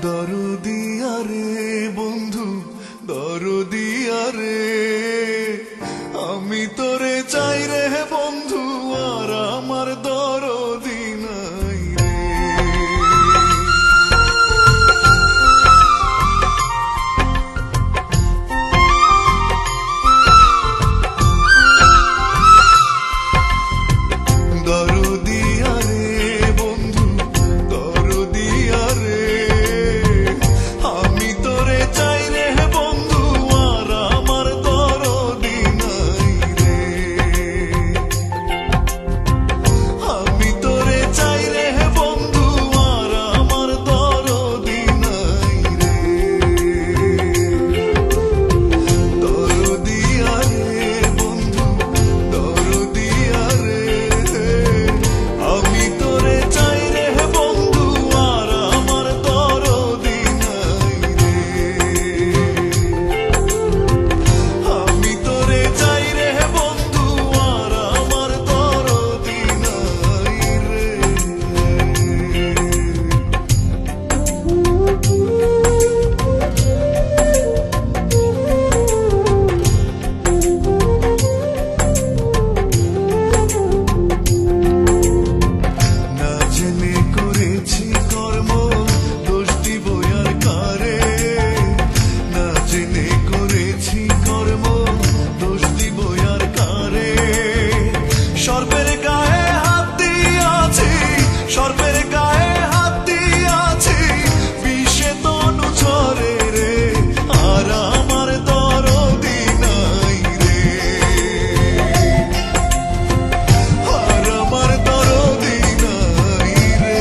দরদিয়া রে বন্ধু দরদিয়া রে, আমি তোরে চাই রে বন্ধু, আর আমার দরদি নাই রে। দরদিয়া রে বন্ধু দরদিয়া রে, আমি তোরে চাই রে বন্ধু, আর আমার দরদি নাই রে। আমি তোরে চাই রে বন্ধু, আর আমার দরদি নাই রে। দরদিয়া রে বন্ধু দরদিয়া রে, আমি তোরে চাই রে বন্ধু, আর আমার দরদি নাই রে। আমি তোরে চাই রে বন্ধু, আর আমার দরদি নাই রে। না জেনে করেছি কর্ম, দোষ দিব আর কারে। না জেনে করেছি কর্ম, দোষ দিব আর কারে। সর্পের গায়ে হাত দিয়াছি, সর্পের গায়ে হাত দিয়াছি, বিষে তনু ঝরে রে, আর আমার দরদি নাই রে। আর আমার দরদি নাই রে।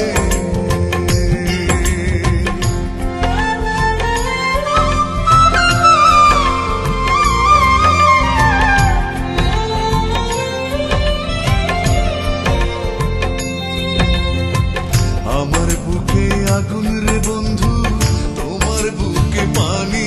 আমার বুকে আগুন রে বন্ধু, তোমার বুকে পানি